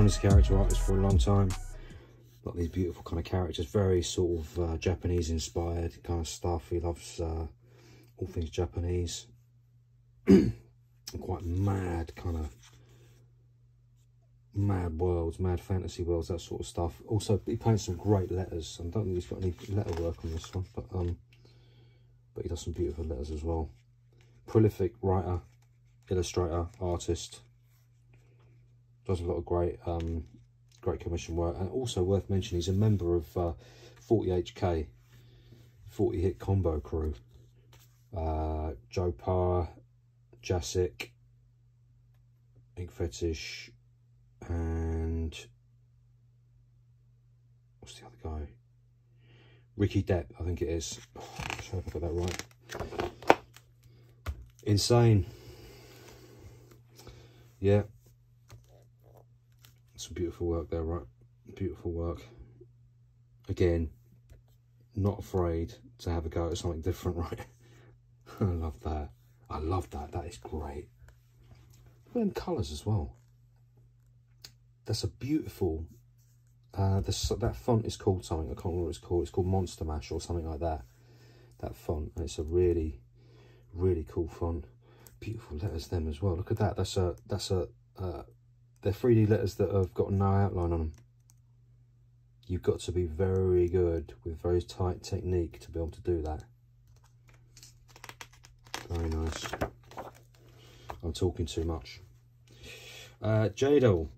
known as a character artist for a long time. Got these beautiful kind of characters, very sort of Japanese inspired kind of stuff. He loves all things Japanese. Quite mad kind of mad worlds, mad fantasy worlds, that sort of stuff. Also, he paints some great letters. I don't think he's got any letter work on this one, but he does some beautiful letters as well. Prolific writer, illustrator, artist. Does a lot of great great commission work. And also worth mentioning, he's a member of 40HK, 40 Hit Combo Crew. Joe Parr, Jasic, Ink Fetish, and what's the other guy? Ricky Depp, I think it is. Oh, I'm sure if I got that right. Insane. Yeah. Some beautiful work there, right? Beautiful work. Again, not afraid to have a go at something different, right? I love that. I love that. That is great. Look at them colours as well. That's a beautiful... that font is called something. I can't remember what it's called. It's called Monster Mash or something like that. That font. And it's a really, really cool font. Beautiful letters them as well. Look at that. They're 3D letters that have got no outline on them. You've got to be very good with very tight technique to be able to do that. Very nice. I'm talking too much. Jadal.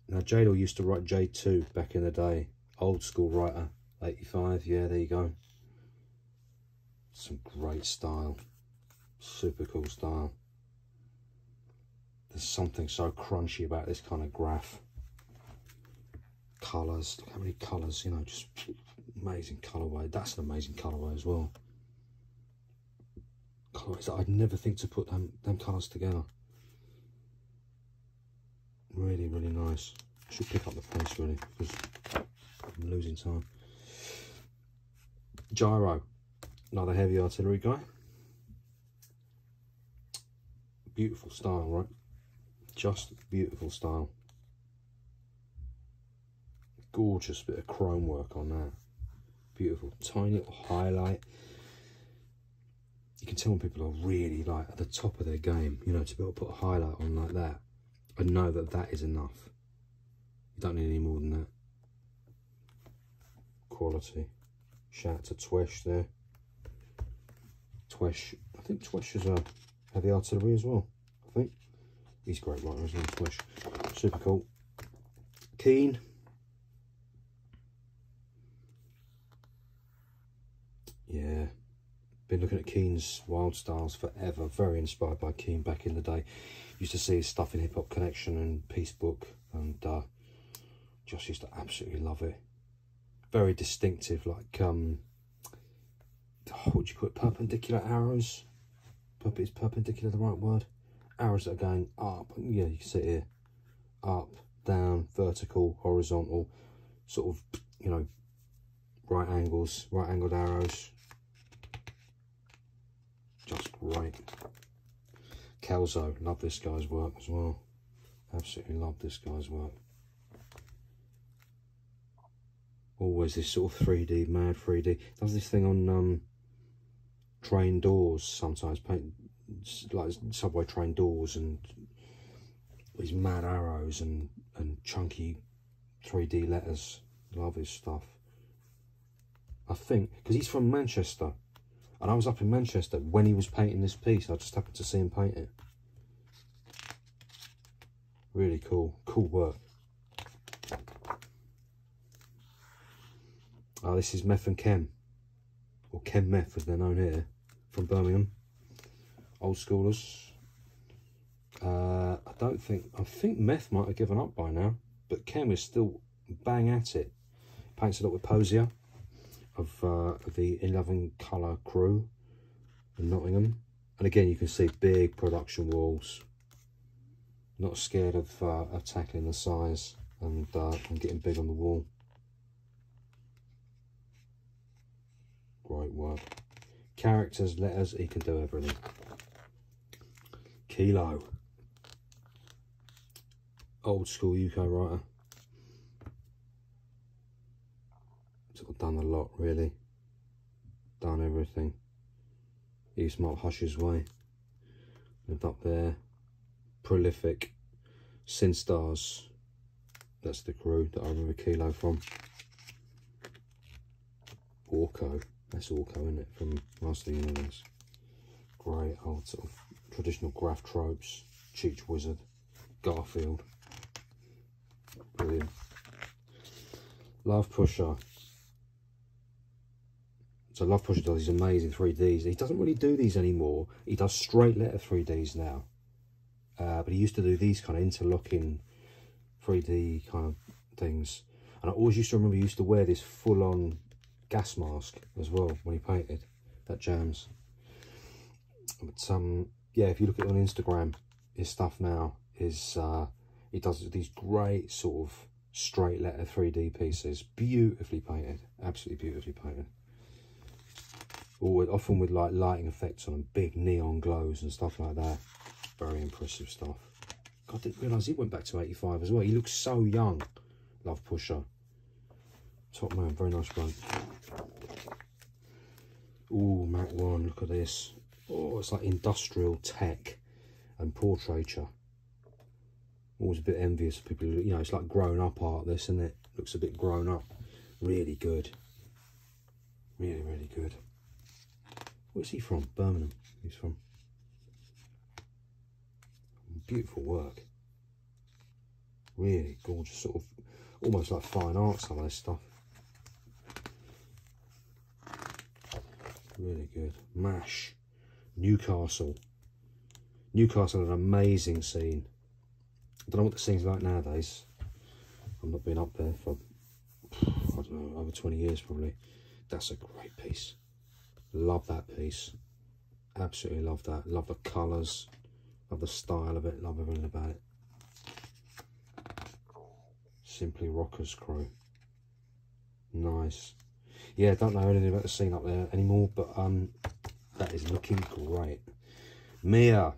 Now, Jadal used to write J2 back in the day. Old school writer. 85, yeah, there you go. Some great style. Super cool style. There's something so crunchy about this kind of graph. Colours, look how many colours, you know, just amazing colourway. That's an amazing colourway as well. Colourways that I'd never think to put them colours together. Really, really nice. I should pick up the pace really, because I'm losing time. Gyro, another heavy artillery guy. Beautiful style, right? Just beautiful style. Gorgeous bit of chrome work on that. Beautiful. Tiny little highlight. You can tell when people are really like at the top of their game, you know, to be able to put a highlight on like that. I know that that is enough. You don't need any more than that. Quality. Shout out to Twesh there. Twesh. I think Twesh is a heavy artillery as well. I think. He's a great writer as well, Twesh. Super cool. Keen. Yeah. Been looking at Keen's wild styles forever. Very inspired by Keen back in the day. Used to see his stuff in Hip Hop Connection and Peace Book, and just used to absolutely love it. Very distinctive, like what would you call it? Perpendicular arrows. Is perpendicular the right word? Arrows that are going up. Yeah, you can see it here. Up, down, vertical, horizontal, sort of, you know, right angled arrows. Just great. Kelso, love this guy's work as well. Absolutely love this guy's work. Always this sort of 3D, mad 3D. Does this thing on train doors sometimes, paint like subway train doors, and these mad arrows and chunky 3D letters. Love his stuff. I think, because he's from Manchester. And I was up in Manchester when he was painting this piece. I just happened to see him paint it. Really cool. Cool work. This is Meth and Chem. Or Chem Meth as they're known here. From Birmingham. Old schoolers. I think Meth might have given up by now. But Chem is still bang at it. Paints a lot with Posier. Of the 11 colour crew in Nottingham, and again you can see big production walls. Not scared of tackling the size and getting big on the wall. Great work. Characters, letters, he can do everything. Kilo. old school UK writer. Sort of done a lot, really. Done everything. He's Mark Hush's way. Lived up there. Prolific. Sin Stars. That's the crew that I remember Kilo from. Orco. That's Orco, isn't it? From Master of the Universe. Great old sort of traditional graph tropes. Cheech Wizard. Garfield. Brilliant. Love Pusher. So Love Pusher does these amazing 3Ds. He doesn't really do these anymore. He does straight letter 3Ds now. But he used to do these kind of interlocking 3D kind of things. And I always used to remember he used to wear this full-on gas mask as well when he painted. That jams. But yeah, if you look at it on Instagram, his stuff now is he does these great sort of straight letter 3D pieces. Beautifully painted. Absolutely beautifully painted. Often with like lighting effects on them, big neon glows and stuff like that. Very impressive stuff. God, I didn't realise he went back to 85 as well. He looks so young. Love Pusher. Top man, very nice run. Ooh, Mac 1, look at this. Oh, it's like industrial tech and portraiture. Always a bit envious of people who, you know, it's like grown up art, this, isn't it? Looks a bit grown up. Really good. Really, really good. Where's he from? Birmingham, he's from. Beautiful work. Really gorgeous, sort of, almost like fine art, some of this stuff. Really good. MASH. Newcastle. Newcastle had an amazing scene. I don't know what the scene's like nowadays. I've not been up there for, I don't know, over 20 years probably. That's a great piece. Love that piece. Absolutely love that. Love the colours. Love the style of it. Love everything about it. Simply Rockers crew. Nice. Yeah, don't know anything about the scene up there anymore, but that is looking great. Mia,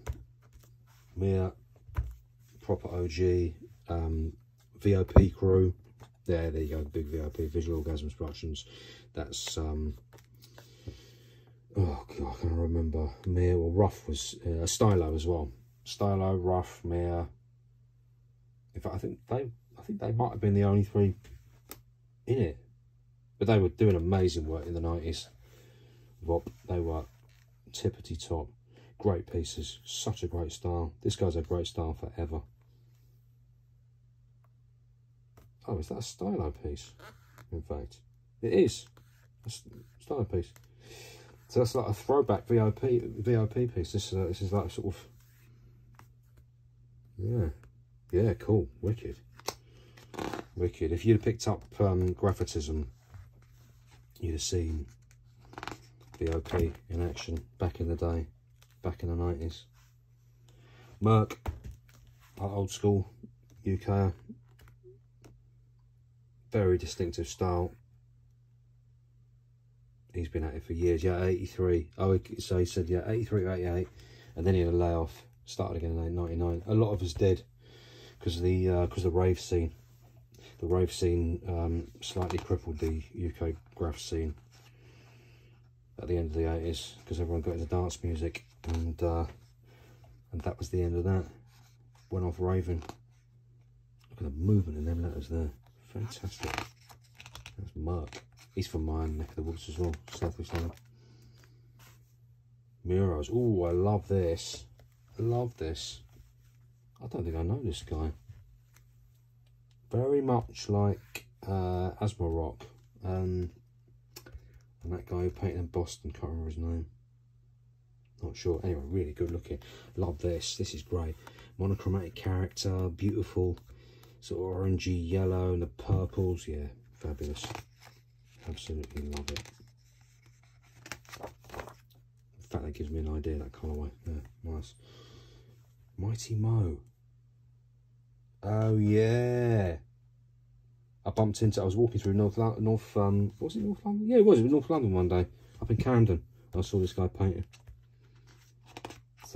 proper OG, VOP crew. There you go, big VOP, Visual Orgasms Productions. That's oh god, I can't remember. Mia, well, Ruff was Stylo as well. Stylo, Ruff, Mia. In fact, I think they might have been the only three in it. But they were doing amazing work in the 90s. VOP, they were tippity top. Great pieces, such a great style. This guy's had great style forever. Oh, is that a stylo piece? In fact, it is. A stylo piece. So that's like a throwback VOP piece. This is like sort of, yeah, cool, wicked. If you'd have picked up Graphitism, you'd have seen VOP in action back in the day, back in the 90s. Merc, old school UK, very distinctive style. He's been at it for years. Yeah, 83. Oh, so he said, yeah, 83 to 88, and then he had a layoff. Started again in 99. A lot of us did because of the rave scene. The rave scene slightly crippled the UK graph scene at the end of the 80s because everyone got into dance music, and that was the end of that. Went off raving. Look at the movement in them letters there. Fantastic. That's Merc. He's from my neck of the woods as well, South East London. Muros. Oh, I love this. I love this. I don't think I know this guy. Very much like Asthma Rock. And that guy who painted in Boston, can't remember his name. Not sure. Anyway, really good looking. Love this. This is great. Monochromatic character, beautiful. Sort of orangey yellow and the purples. Yeah, fabulous. Absolutely love it. In fact, that gives me an idea, that colourway. Yeah, nice. Mighty Mo. Oh yeah. I was walking through was it North London? Yeah, it was North London one day, up in Camden. I saw this guy painting. It's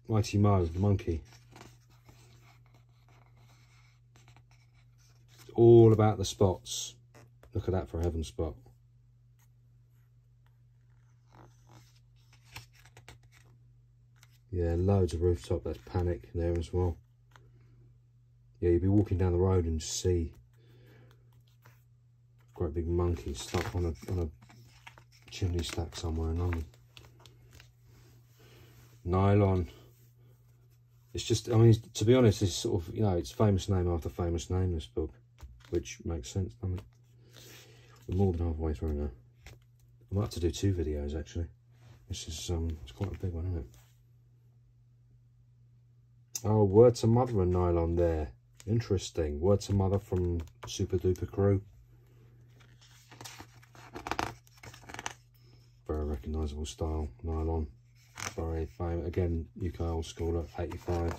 Mighty Mo, the monkey. all about the spots. Look at that for a heaven spot. Yeah, loads of rooftop. That's Panic there as well. Yeah, you'd be walking down the road and just see great big monkey stuck on a chimney stack somewhere in London. Nylon. It's just, I mean, to be honest, it's sort of, you know, it's famous name after famous name, this book, which makes sense, doesn't it? We're more than halfway through now. I might have to do 2 videos, actually. This is, it's quite a big one, isn't it? Oh, Word to Mother and nylon there. Interesting. Word to Mother from Super Duper Crew. Very recognisable style, nylon. Very famous. Again, UK old schooler, 85.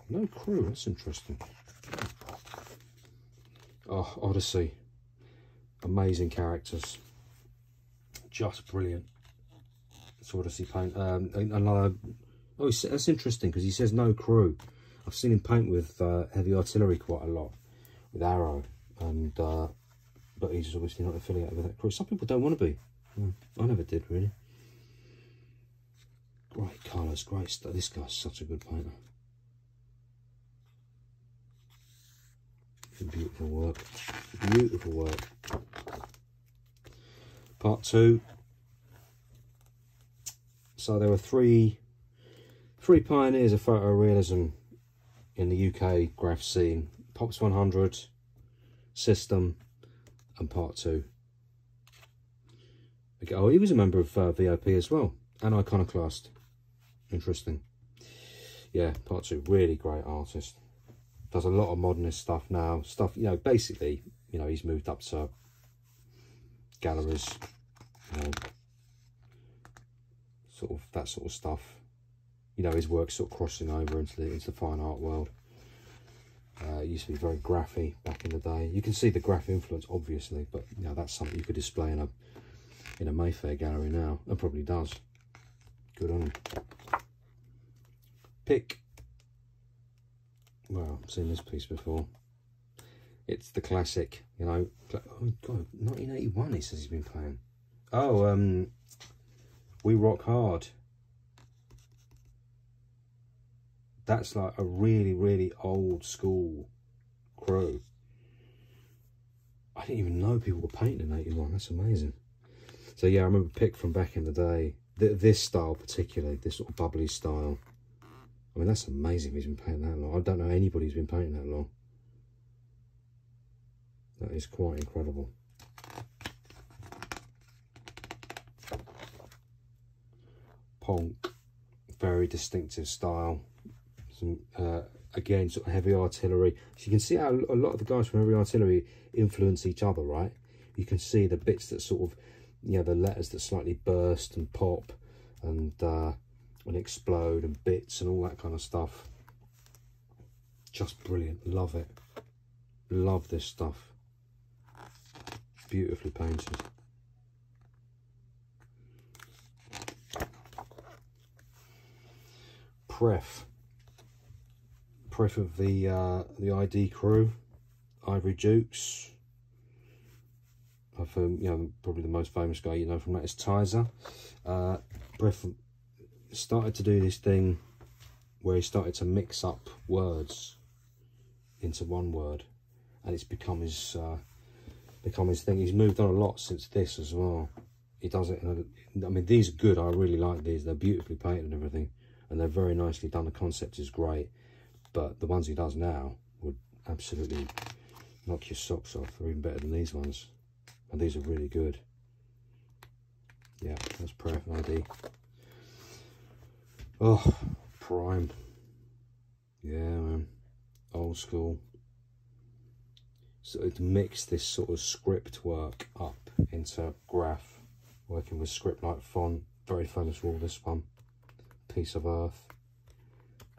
No Crew, that's interesting. Oh, Odyssey. Amazing characters. Just brilliant. It's Odyssey paint. Another. Oh, that's interesting because he says no Crew. I've seen him paint with heavy artillery quite a lot, with Arrow, and but he's obviously not affiliated with that crew. Some people don't want to be. I never did really. Great colours, great stuff. This guy's such a good painter. Beautiful work. Beautiful work. Part 2. So there were three pioneers of photorealism in the UK graph scene: Pops 100, System, and Part 2. Okay, oh, he was a member of VOP as well, and Iconoclast. Interesting. Yeah, Part 2, really great artist. Does a lot of modernist stuff now. Stuff, you know, basically, you know, he's moved up to galleries, you know, sort of that sort of stuff. You know, his work's sort of crossing over into the fine art world. It used to be very graphy back in the day. You can see the graph influence, obviously, but you know, that's something you could display in a Mayfair gallery now, and probably does. Good on him. Pick. Well, I've seen this piece before. It's the classic, you know. Oh God, 1981. He says he's been playing. Oh, We Rock Hard. That's like a really, really old school crew. I didn't even know people were painting in 81. That's amazing. So yeah, I remember Pick from back in the day. This style particularly, this sort of bubbly style. I mean, that's amazing he's been painting that long. I don't know anybody who's been painting that long. That is quite incredible. Ponk. Very distinctive style. Some, again, sort of heavy artillery. So you can see how a lot of the guys from heavy artillery influence each other, right? You can see the bits that sort of, you know, the letters that slightly burst and pop and explode and bits and all that kind of stuff. Just brilliant. Love it. Love this stuff. Beautifully painted. Pref of the ID crew, Ivory Dukes. You know, probably the most famous guy you know from that is Tizer. Pref started to do this thing where he started to mix up words into one word, and it's become his thing. He's moved on a lot since this as well. He does it I mean, these are good. I really like these. They're beautifully painted and everything, and they're very nicely done. The concept is great, but the ones he does now would absolutely knock your socks off. They're even better than these ones, and these are really good. Yeah, that's Pref ID. Oh, Prime. Yeah, man. Old school. So to mix this sort of script work up into graph, working with script like font. Very famous wall, this one. Piece of Earth.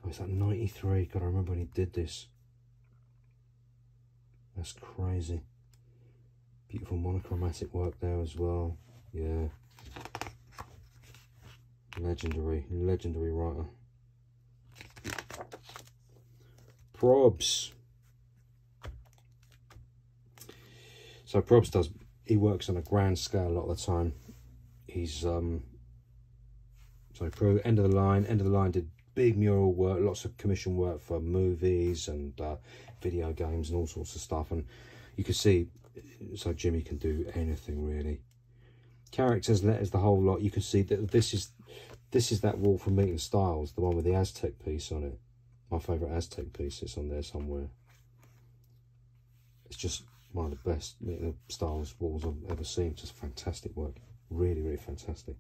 Oh, is that 93? God, I remember when he did this. That's crazy. Beautiful monochromatic work there as well. Yeah. Legendary writer. Probs. So Probst he works on a grand scale a lot of the time. He's so end of the line did big mural work, lots of commission work for movies and video games and all sorts of stuff. And you can see, so Jimmy can do anything really. Characters, letters, the whole lot. You can see that this is that wall from Meeting Styles, the one with the Aztec piece on it. My favourite Aztec piece, it's on there somewhere. It's just one of the best Meeting Styles walls I've ever seen. Just fantastic work, really, really fantastic.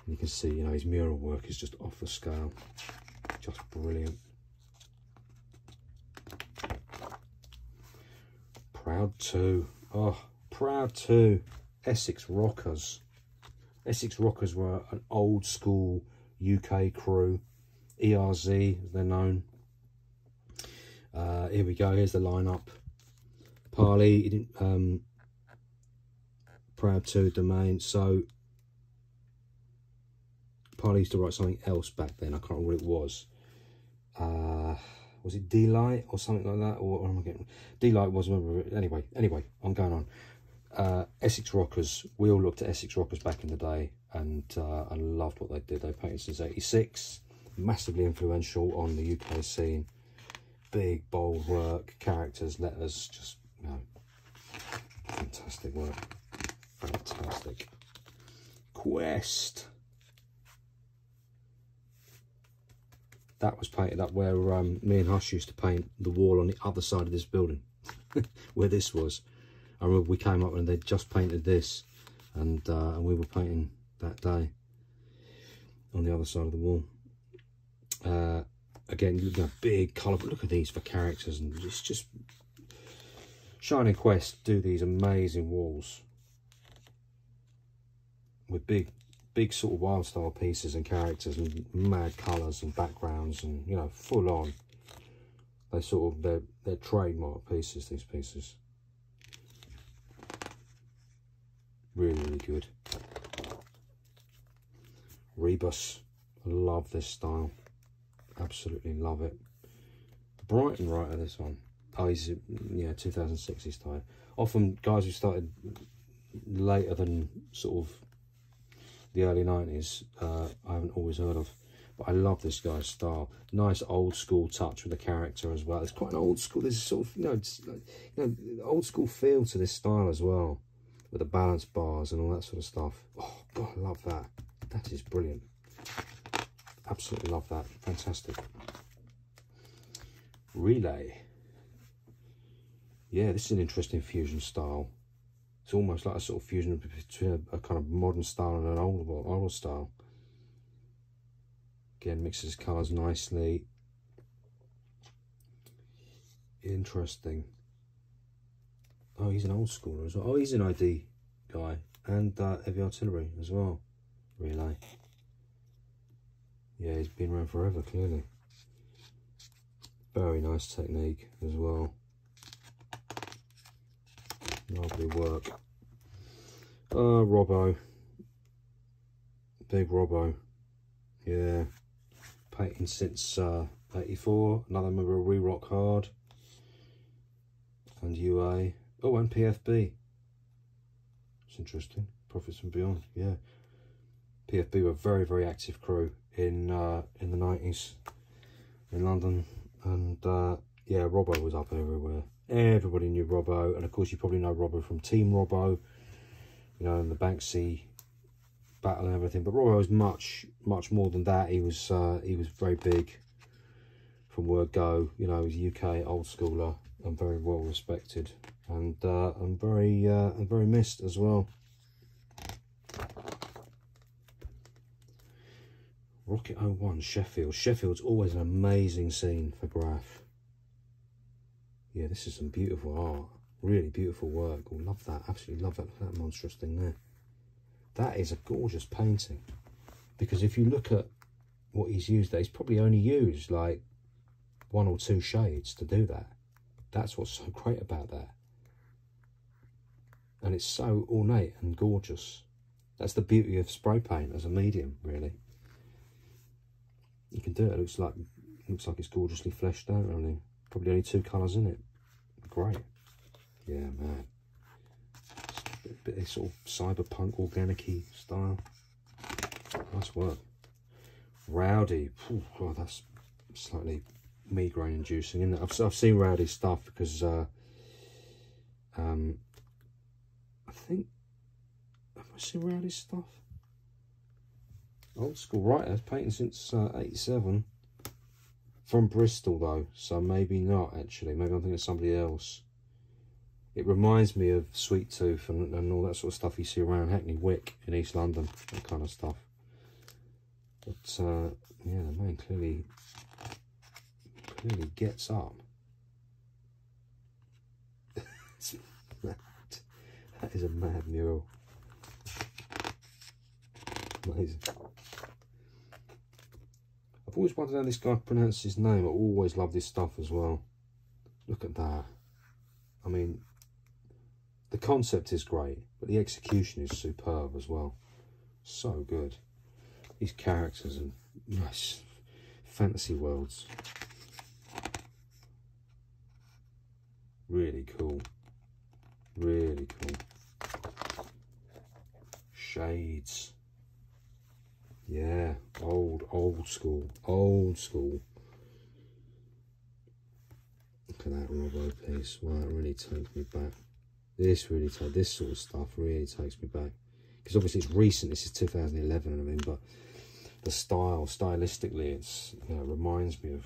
And you can see, you know, his mural work is just off the scale, just brilliant. Proud 2, oh, Proud 2, Essex Rockers. Essex Rockers were an old school UK crew, ERZ as they're known. Here we go, here's the lineup. Parley, he didn't, Proud 2 Domain. So Parley used to write something else back then, I can't remember what it was. Was it D-Light or something like that? Or am I getting D-Light? Was anyway, I'm going on. Essex Rockers, we all looked at Essex Rockers back in the day, and I loved what they did. They painted since '86, massively influential on the UK scene. Big, bold work, characters, letters, just, you know, fantastic work. Fantastic. Quest. That was painted up where me and Hush used to paint the wall on the other side of this building, where this was. I remember we came up and they'd just painted this, and we were painting that day on the other side of the wall. Again, you know, big colour, but look at these for characters, and it's just Shining Quest do these amazing walls with big sort of wild style pieces and characters and mad colours and backgrounds, and, you know, full on. They sort of, they're trademark pieces, these pieces. Really, really good. Rebus, I love this style. Absolutely love it. Brighton writer, this one. Oh, he's, yeah, 2006 he started. Often guys who started later than sort of the early 90s, I haven't always heard of. But I love this guy's style. Nice old school touch with the character as well. It's quite an old school, there's sort of, you know, it's like, you know, old school feel to this style as well, with the balance bars and all that sort of stuff. Oh God, I love that. That is brilliant. Absolutely love that. Fantastic. Relay. Yeah, this is an interesting fusion style. It's almost like a sort of fusion between a kind of modern style and an old style. Again, mixes colours nicely. Interesting. Oh, he's an old schooler as well. Oh, he's an ID guy. And heavy artillery as well. Relay. Yeah, he's been around forever, clearly. Very nice technique as well. Lovely work. Robbo. Big Robbo. Yeah. Painting since 84. Another member of We Rock Hard. And UA. Oh, and PFB. It's interesting. Profits and Beyond. Yeah. PFB were a very, very active crew in the 90s in London. And yeah, Robbo was up everywhere. Everybody knew Robbo, and of course you probably know Robbo from Team Robbo, you know, and the Banksy battle and everything. But Robbo was much more than that. He was very big from word go. You know, he was a UK old schooler and very well respected, and very missed as well. Rocket 01, Sheffield. Sheffield's always an amazing scene for graph. Yeah, this is some beautiful art. Really beautiful work. Oh, love that. Absolutely love that. Look at that monstrous thing there. That is a gorgeous painting. Because if you look at what he's used there, he's probably only used like 1 or 2 shades to do that. That's what's so great about that. And it's so ornate and gorgeous. That's the beauty of spray paint as a medium, really. You can do it. It looks like it's gorgeously fleshed out, really. Probably only 2 colours in it. great. Yeah, man. A bit of sort of cyberpunk, organic-y style. Nice work. Rowdy. Ooh, God, that's slightly migraine-inducing, isn't it? I've seen Rowdy stuff because I think, have I seen Rowdy stuff? Old school writer, painting since 87. From Bristol though, so maybe not actually. Maybe I'm thinking of somebody else. It reminds me of Sweet Tooth and all that sort of stuff you see around Hackney Wick in East London, that kind of stuff. But yeah, the man clearly gets up. That is a mad mural. Amazing. I've always wondered how this guy pronounces his name. I always love this stuff as well. Look at that. I mean, the concept is great, but the execution is superb as well. So good. These characters and nice fantasy worlds. Really cool. Really cool. Shades. Yeah, old school. Look at that Robbo piece. Wow, it really takes me back. This sort of stuff really takes me back. Because obviously it's recent, this is 2011 and everything, but the stylistically, it's, you know, it reminds me of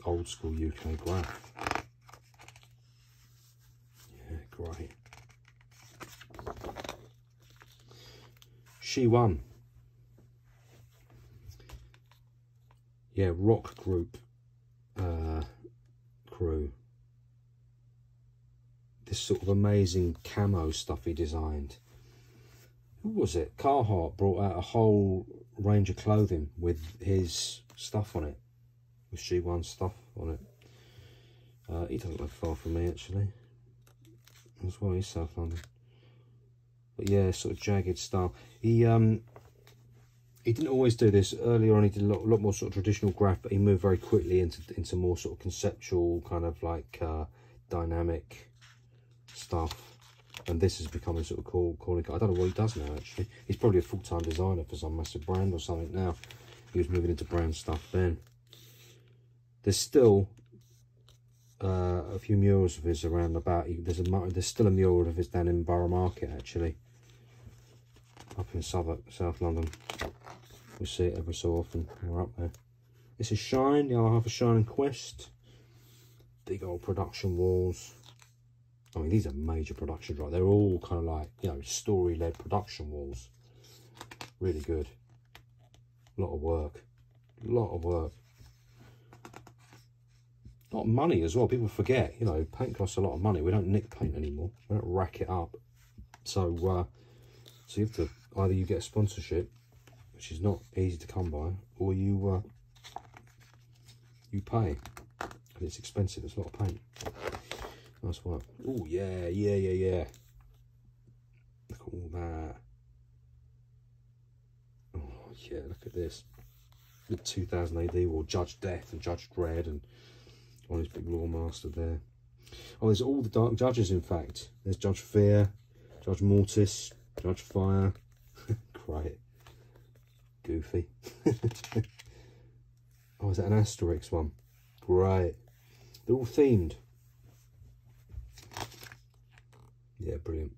old school UK graph. Yeah, great. She won. Yeah, rock group crew. This sort of amazing camo stuff he designed. Who was it? Carhartt brought out a whole range of clothing with his stuff on it. With She Won stuff on it. He doesn't live far from me actually. As well, he's South London. But yeah, sort of jagged style. He didn't always do this. Earlier on he did a lot more sort of traditional graph, but he moved very quickly into more sort of conceptual, kind of like dynamic stuff. And this is becoming sort of calling. I don't know what he does now actually. He's probably a full-time designer for some massive brand or something now. He was moving into brand stuff then. There's still a few murals of his around about. There's still a mural of his down in Borough Market actually, up in South London. We see it every so often. We're up there. This is Shine, the other half of Shine and Quest. Big old production walls. I mean, these are major productions, right? They're all kind of like, you know, story-led production walls. Really good. A lot of work. A lot of work. A lot of money as well. People forget, you know, paint costs a lot of money. We don't nick paint anymore. We don't rack it up. So, so you have to, either you get a sponsorship, which is not easy to come by, or you pay. And it's expensive. It's a lot of paint. Nice work. Oh yeah. Look at all that. Oh yeah, look at this. The 2000 AD war, Judge Death and Judge Dredd, and on his big Law Master there. Oh, there's all the Dark Judges, in fact. There's Judge Fear, Judge Mortis, Judge Fire. Great. Goofy. Oh, is that an Asterix one? Great. They're all themed. Yeah, brilliant.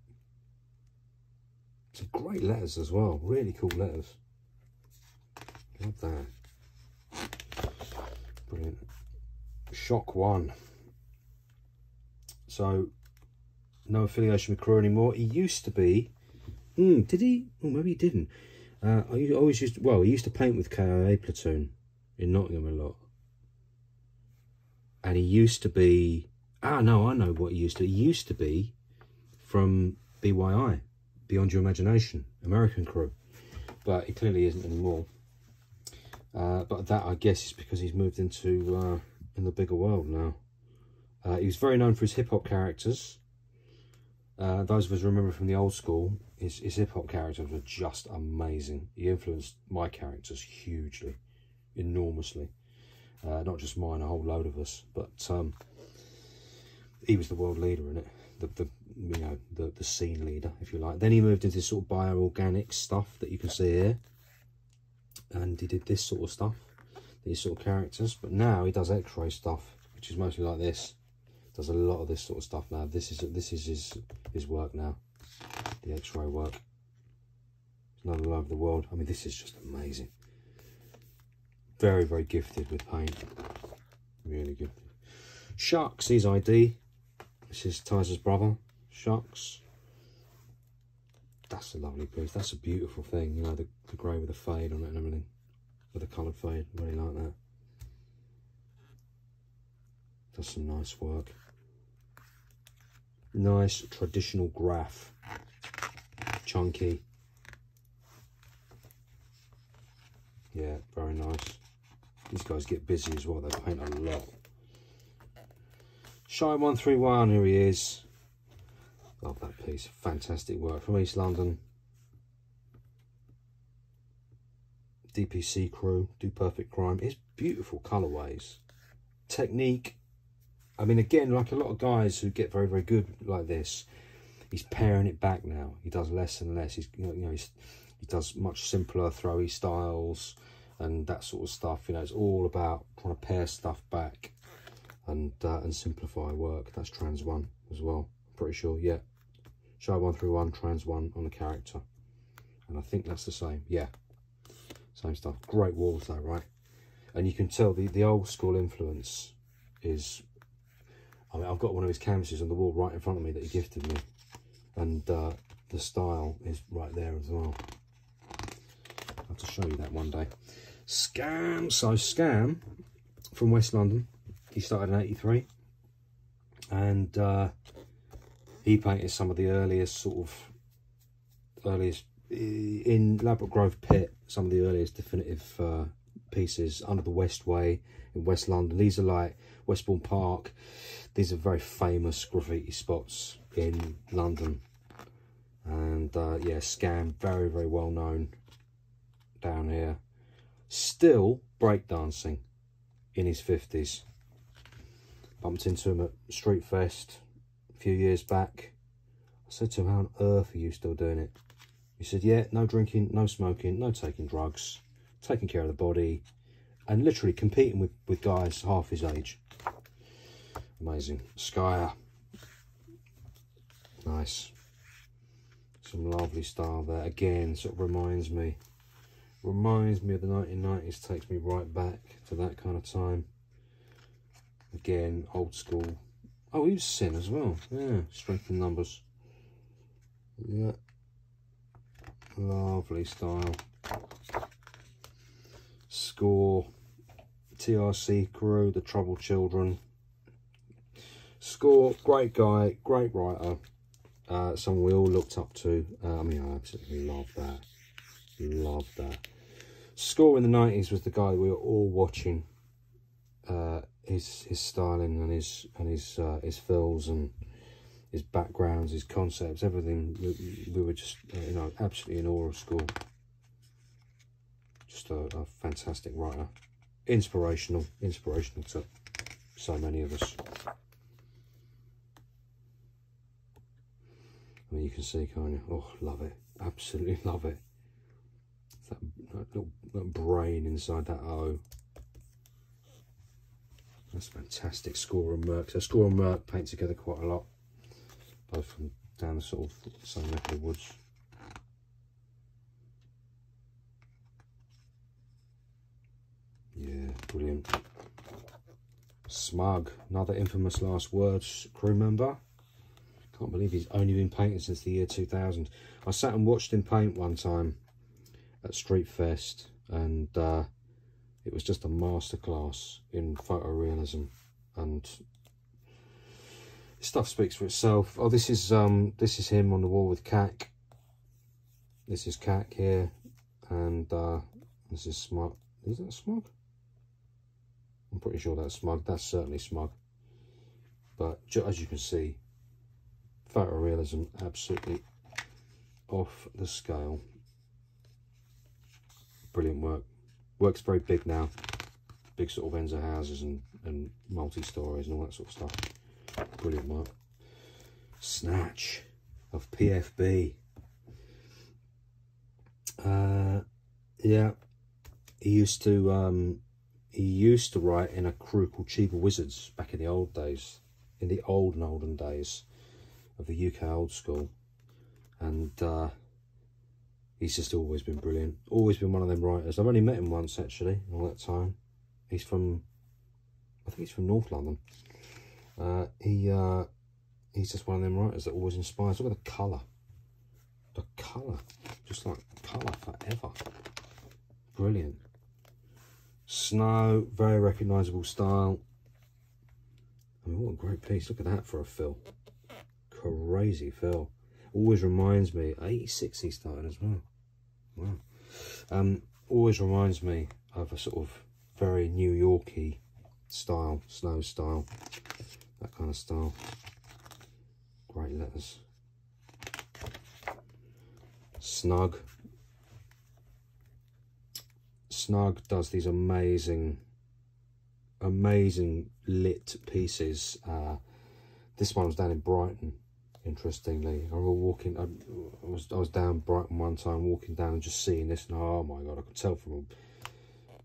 Some great letters as well. Really cool letters. Love that. Brilliant. Shock 1. So, no affiliation with Crew anymore. He used to be. Did he? Oh, maybe he didn't. He used to paint with KIA Platoon in Nottingham a lot. And he used to be. No, I know what he used to. He used to be from BYI, Beyond Your Imagination, American Crew. But he clearly isn't anymore. But that, I guess, is because he's moved into in the bigger world now. He was very known for his hip-hop characters. Those of us remember from the old school, his hip-hop characters were just amazing. He influenced my characters hugely, enormously. Not just mine, a whole load of us. But he was the world leader in it, you know, the scene leader, if you like. Then he moved into this sort of bioorganic stuff that you can see here, and he did this sort of stuff, these sort of characters. But now he does X-ray stuff, which is mostly like this. Does a lot of this sort of stuff now. This is his work now, the X-ray work. It's not all over the world. I mean, this is just amazing. Very, very gifted with paint. Really gifted. Shucks, his ID. This is Tyzer's brother, Shucks. That's a lovely piece. That's a beautiful thing. You know, the grey with the fade on it and everything. With a coloured fade. Really like that. Does some nice work. Nice traditional graph. Chunky. Yeah, very nice. These guys get busy as well. They paint a lot. Shy131, here he is. Love that piece. Fantastic work from East London. DPC crew, Do Perfect Crime. It's beautiful colourways. Technique. I mean, again, like a lot of guys who get very, very good like this, he's paring it back now. He does less and less. He's, he does much simpler throwy styles and that sort of stuff. You know, it's all about trying to pare stuff back and simplify work. That's Trans 1 as well, I'm pretty sure. Yeah, Shy131, Trans 1 on the character, and I think that's the same. Yeah, same stuff. Great walls though, right? And you can tell the old school influence is, I mean, I've got one of his canvases on the wall right in front of me that he gifted me, and the style is right there as well. I'll have to show you that one day. Scam. So Scam from West London. He started in '83, and he painted some of the earliest in Ladbroke Grove Pit, some of the earliest definitive pieces. Under the Westway in West London. These are like Westbourne Park. These are very famous graffiti spots in London, and yeah, Scam, very, very well known down here. Still breakdancing in his 50s. Bumped into him at Street Fest a few years back. I said to him, how on earth are you still doing it? He said, yeah, no drinking, no smoking, no taking drugs, taking care of the body, and literally competing with guys half his age. Amazing. Skyer. Nice. Some lovely style there. Again, sort of reminds me of the 1990s, takes me right back to that kind of time. Again, old school. Oh, he was Sin as well. Yeah, strength in numbers. Yeah. Lovely style. Score. TRC crew, the Troubled Children. Score, great guy, great writer. Someone we all looked up to. I mean, I absolutely love that. Love that. Score in the 90s was the guy we were all watching. His styling and his fills and his backgrounds, his concepts, everything. We were just you know, absolutely in awe of Score. Just a fantastic writer, inspirational to so many of us. I mean, you can see, can't you? Oh, love it, absolutely love it. That little brain inside that O. That's fantastic. Score and Merc. So Score and Merc paint together quite a lot, both from down the sort of same neck of the woods. Yeah, brilliant. Smug, another infamous Last Words crew member. Can't believe he's only been painting since the year 2000. I sat and watched him paint one time at Street Fest, and it was just a masterclass in photorealism, and his stuff speaks for itself. Oh, this is him on the wall with Cack. This is Cack here, and this is Smug. Is that Smug? I'm pretty sure that's Smug. That's certainly Smug. But as you can see, photorealism absolutely off the scale. Brilliant work. Work's very big now. Big sort of Enzo houses and multi-stories and all that sort of stuff. brilliant work. Snatch of PFB. Yeah, he used to write in a crew called Cheaper Wizards back in the old days, in the olden days of the UK old school, and he's just always been brilliant. Always been one of them writers. I've only met him once actually in all that time. He's from, I think he's from North London. He's just one of them writers that always inspires. Look at the colour. The colour. Just like colour forever. Brilliant. Snow, very recognisable style. I mean, what a great piece. Look at that for a fill. Crazy fill. Always reminds me, 86 he started as well. Wow. Always reminds me of a sort of very New Yorky style, snow style. That kind of style. Great letters. Snug. Snug does these amazing lit pieces. This one was down in Brighton, interestingly. I remember walking, I was down Brighton one time, walking down and just seeing this, and oh my god, I could tell from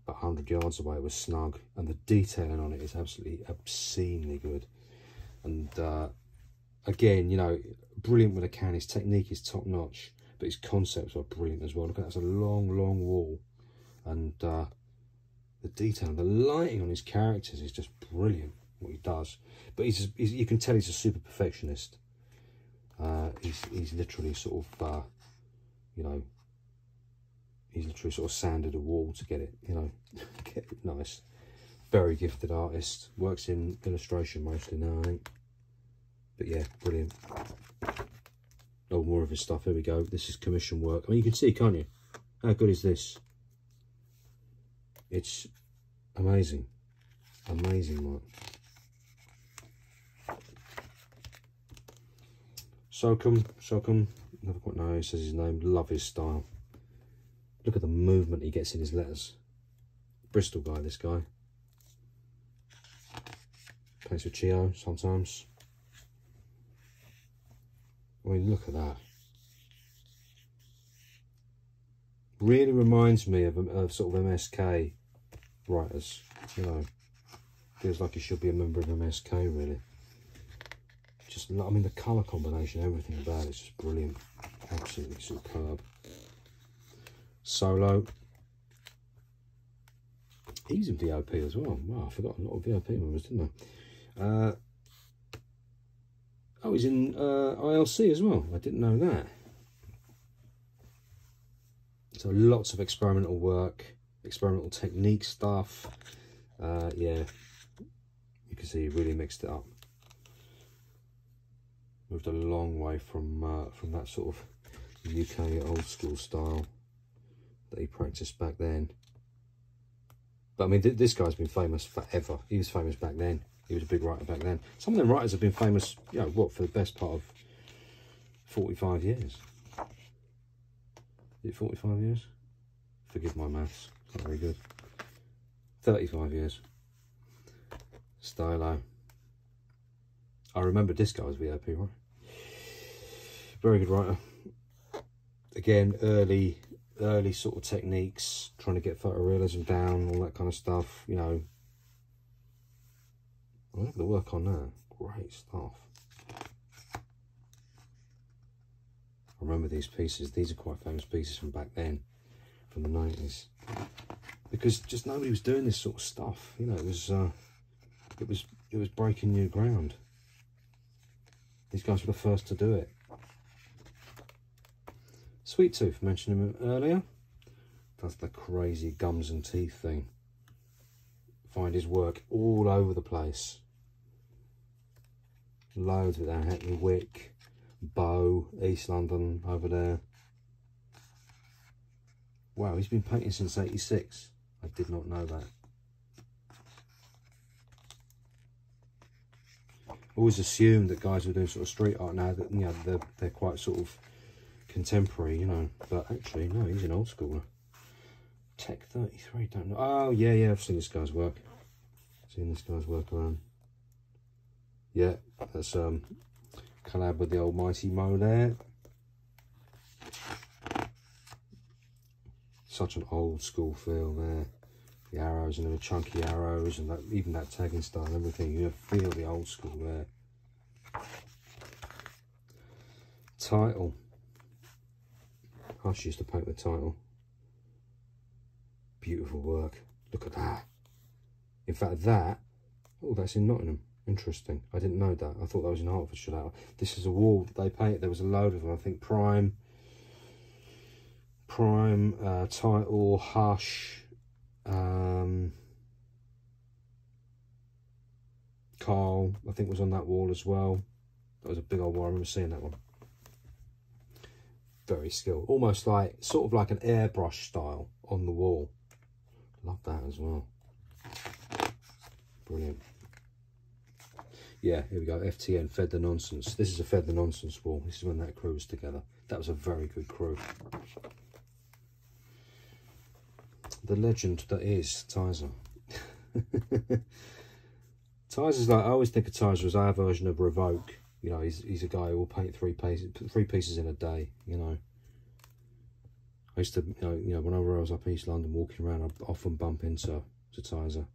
about 100 yards away it was Snug, and the detailing on it is absolutely obscenely good. And again, you know, brilliant with a can. His technique is top notch, but his concepts are brilliant as well. Look at that, it's a long wall, and the detail, the lighting on his characters is just brilliant. What he does, but he's you can tell he's a super perfectionist. He's literally sort of you know, he's literally sort of sanded a wall to get it, you know, get it nice. Very gifted artist, works in illustration mostly now, I think. But yeah, brilliant. Oh, more of his stuff. Here we go. This is commission work. I mean, you can see, can't you? How good is this? It's amazing. Amazing work. Sokum, never quite know how he says his name. Love his style. Look at the movement he gets in his letters. Bristol guy, this guy. Plays with Chio sometimes. I mean, look at that. Really reminds me of sort of MSK writers, you know. Feels like he should be a member of MSK, really. Just, I mean, the colour combination, everything about it is just brilliant. Absolutely superb. Solo. He's in VOP as well. Wow, I forgot a lot of VOP members, didn't I? Oh, he's in ILC as well. I didn't know that. So lots of experimental work, experimental technique stuff. Yeah, you can see he really mixed it up. Moved a long way from that sort of UK old school style that he practiced back then. But I mean, this guy's been famous forever. He was famous back then. He was a big writer back then. Some of them writers have been famous, you know, what, for the best part of 45 years. Is it 45 years? Forgive my maths, it's not very good. 35 years. Stylo. I remember this guy was VOP, right? Very good writer. Again, early sort of techniques, trying to get photorealism down, all that kind of stuff, you know. I'm going to work on that. Great stuff. I remember these pieces. These are quite famous pieces from back then, from the 90s. Because just nobody was doing this sort of stuff. You know, it was breaking new ground. These guys were the first to do it. Sweet Tooth, mentioned him earlier. Does the crazy gums and teeth thing. Find his work all over the place. Loads with that. Hackney Wick, Bow, East London over there. Wow, he's been painting since '86. I did not know that. Always assumed that guys were doing sort of street art now, that, you know, they're quite sort of contemporary, you know. But actually, no, he's an old schooler. Tech 33, don't know. Oh yeah, I've seen this guy's work. Seen this guy's work around. Yeah, that's collab with the old Mighty Mo there. Such an old school feel there. The arrows and the chunky arrows and that, even that tagging style and everything. You feel the old school there. Title. Hush used to paint the title. Beautiful work. Look at that. In fact, that, oh, that's in Nottingham. Interesting. I didn't know that. I thought that was in Hertfordshire. This is a wall that they painted. There was a load of them. I think Prime, Title, Hush, Carl, I think was on that wall as well. That was a big old wall. I remember seeing that one. Very skilled. Almost like, sort of like an airbrush style on the wall. Love that as well. Brilliant. Yeah, here we go. FTN, Fed the Nonsense. This is a Fed the Nonsense wall. This is when that crew was together. That was a very good crew. The legend that is Tizer. Tizer's like, I always think of Tizer as our version of Revoke. You know, he's a guy who will paint three pieces in a day, you know. I used to, you know, whenever I was up East London walking around, I'd often bump into Tizer.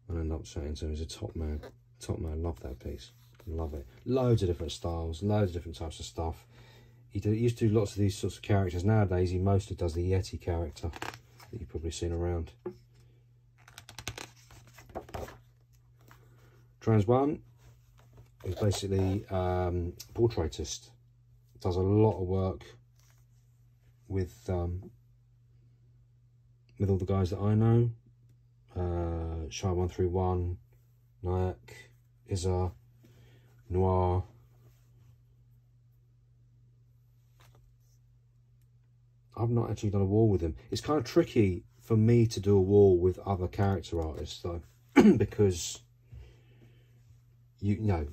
And end up saying to him, he's a top man. Top man, love that piece. Love it. Loads of different styles, loads of different types of stuff. He used to do lots of these sorts of characters. Nowadays, he mostly does the Yeti character that you've probably seen around. Trans One is basically portraitist. Does a lot of work with all the guys that I know. Shy 131, Nyack, Izza, Noir. I've not actually done a wall with him. It's kind of tricky for me to do a wall with other character artists though, because you know,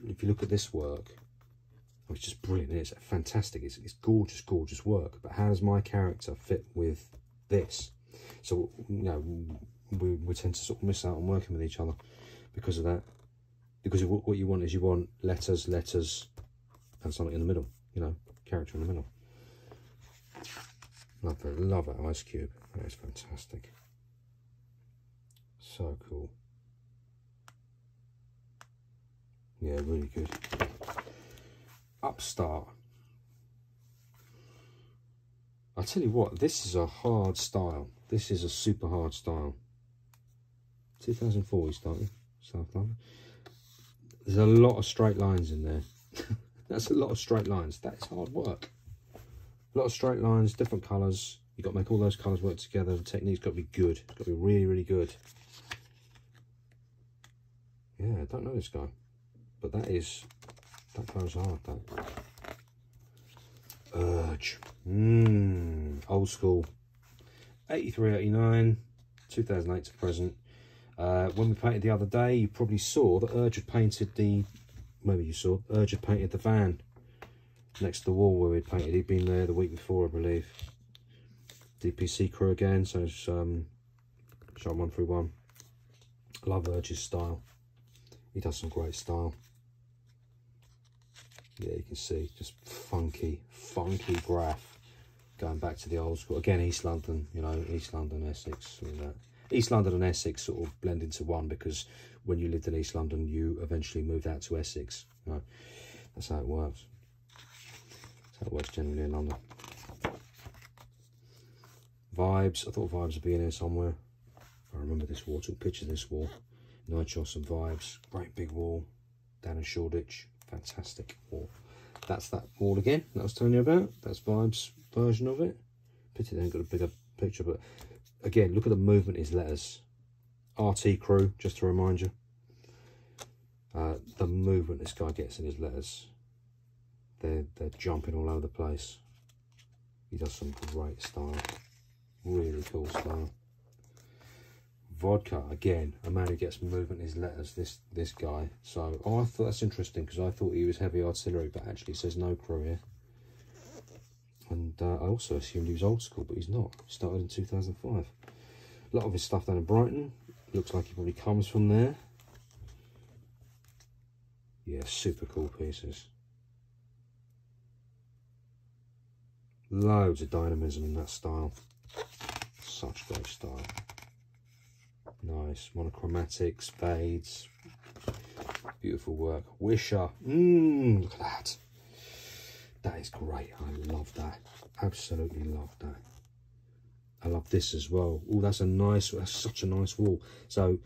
if you look at this work, it's just brilliant. It's fantastic. It's gorgeous, gorgeous work. But how does my character fit with this? So, you know, we tend to sort of miss out on working with each other because of that. Because of what you want is you want letters, and something in the middle. You know, character in the middle. Love that Ice Cube. That is fantastic. So cool. Yeah, really good. Upstart. I'll tell you what, this is a hard style. This is a super hard style. 2004 he started, South London. There's a lot of straight lines in there. That's a lot of straight lines. That is hard work. A lot of straight lines, different colours. You've got to make all those colours work together. The technique's got to be good. It's got to be really, really good. Yeah, I don't know this guy. But that goes hard, that. Urge. Old school. 83, 89, 2008 to present. When we painted the other day, you probably saw that Urge had painted the, maybe you saw, Urge had painted the van next to the wall where we'd painted. He'd been there the week before, I believe. DPC crew again, so it's shot 131. I love Urge's style. He does some great style. Yeah, you can see, just funky graph. Going back to the old school. Again, East London, you know, East London, Essex, all that. East London and Essex sort of blend into one because when you lived in East London, you eventually moved out to Essex. You know, that's how it works. That's how it works generally in London. Vibes. I thought Vibes would be in here somewhere. I remember this wall. Took pictures of this wall. Nitros and Vibes. Great big wall. Down in Shoreditch. Fantastic wall. That's that wall again that I was telling you about. That's Vibes' version of it. Pity they ain't got a bigger picture, but again, look at the movement in his letters. RT crew, just to remind you. The movement this guy gets in his letters. They're jumping all over the place. He does some great style. Really cool style. Vodka, again, a man who gets movement in his letters, this guy. So, I thought that's interesting because I thought he was heavy artillery, but actually it says no crew here. And I also assumed he was old school, but he's not. He started in 2005. A lot of his stuff down in Brighton. Looks like he probably comes from there. Yeah, super cool pieces. Loads of dynamism in that style. Such great style. Nice. Monochromatics, fades. Beautiful work. Wisher. Look at that. That is great. I love that. Absolutely love that. I love this as well. Oh, that's such a nice wall. So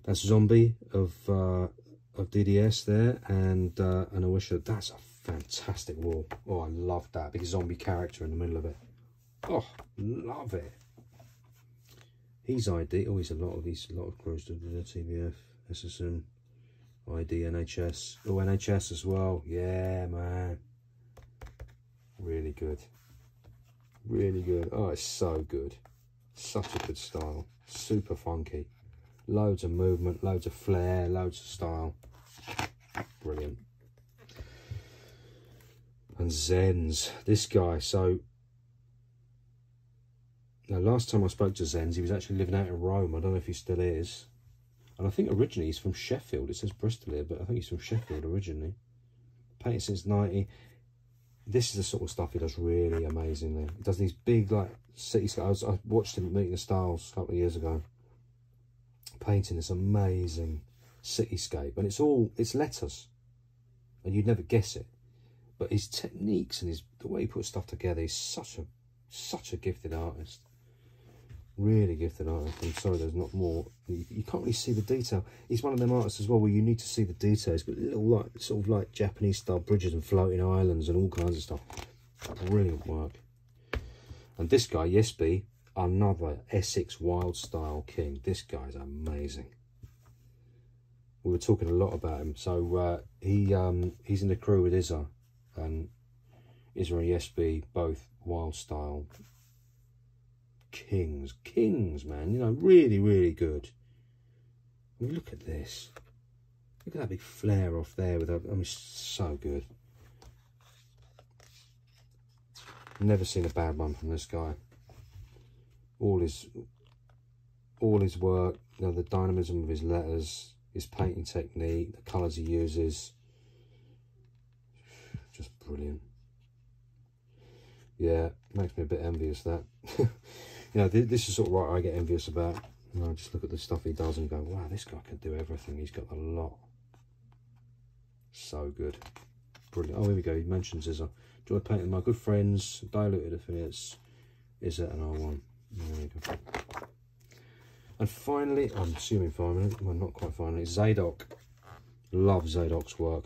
that's Zombie of DDS there, and a Wisher. That's a fantastic wall. Oh, I love that big zombie character in the middle of it. Oh, love it. He's ID. Oh, he's a lot of crews to the TVF, SSN, ID, NHS. Oh, NHS as well. Yeah, man. Really good. Really good. Oh, it's so good. Such a good style. Super funky. Loads of movement, loads of flair, loads of style. Brilliant. And Zenz, this guy. So now, last time I spoke to Zenz, he was actually living out in Rome. I don't know if he still is. And I think originally he's from Sheffield. It says Bristol here, but I think he's from Sheffield originally. Painted since 90. This is the sort of stuff he does really amazingly. He does these big, like, cityscapes. I watched him at Meeting the Styles a couple of years ago, painting this amazing cityscape. And it's letters. And you'd never guess it. But his techniques and the way he puts stuff together, he's such a gifted artist. Really gifted artist. I'm sorry there's not more. You can't really see the detail. He's one of them artists as well where you need to see the detail. He's got little, like, sort of like Japanese style bridges and floating islands and all kinds of stuff. Brilliant work. And this guy, Yesby, another Essex wild style king. This guy's amazing. We were talking a lot about him. So he's in the crew with Izza, and Izza and Yesby, both wild style kings, man. You know, really, really good. I mean, look at this. Look at that big flare off there with that. I mean, so good. Never seen a bad one from this guy. All his work, you know, the dynamism of his letters, his painting technique, the colours he uses, just brilliant. Yeah, makes me a bit envious, that. You know, this is sort of what I get envious about. You know, just look at the stuff he does and go, wow, this guy can do everything. He's got a lot. So good. Brilliant. Oh, here we go. He mentions Izza. Enjoy painting my good friends, diluted affiliates, Izza and R1. There we go. And finally, I'm assuming finally, well, not quite finally, Zadok. Love Zadok's work.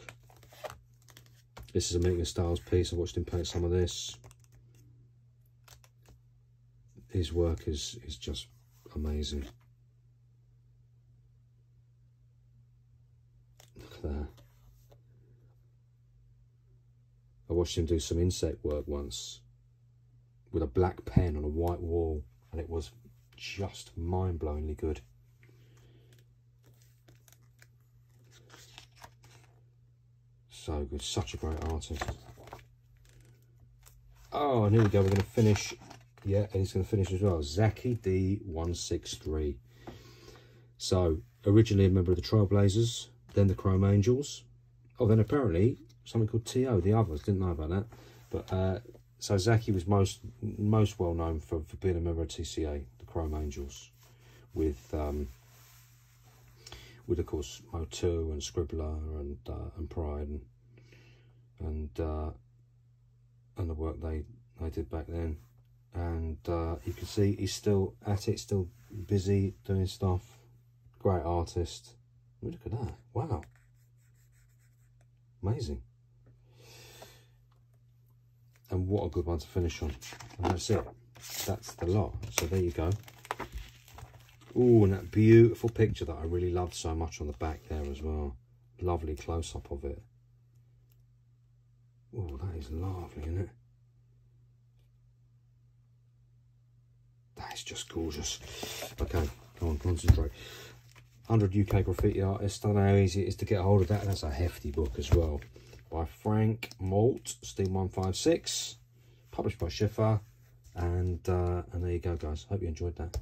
This is a Meeting of Styles piece. I watched him paint some of this. His work is just amazing. Look at that. I watched him do some insect work once with a black pen on a white wall, and it was just mind-blowingly good. So good, such a great artist. Oh, and here we go, we're going to finish. Yeah, and he's going to finish as well. Zaki D163. So, originally a member of the Trailblazers, then the Chrome Angels. Oh, then apparently something called TO, the others. Didn't know about that. But so Zaki was most well known for being a member of TCA, the Chrome Angels, with of course Mo2 and Scribbler and Pride and the work they did back then. And you can see he's still at it, still busy doing stuff. Great artist. I mean, look at that. Wow. Amazing. And what a good one to finish on. And that's it. That's the lot. So there you go. Oh, and that beautiful picture that I really loved so much on the back there as well. Lovely close-up of it. Oh, that is lovely, isn't it? That is just gorgeous. Okay, come on, concentrate. 100 UK Graffiti Artists. I don't know how easy it is to get a hold of that. That's a hefty book as well. By Frank Malt, Steam 156. Published by Schiffer. And there you go, guys. Hope you enjoyed that.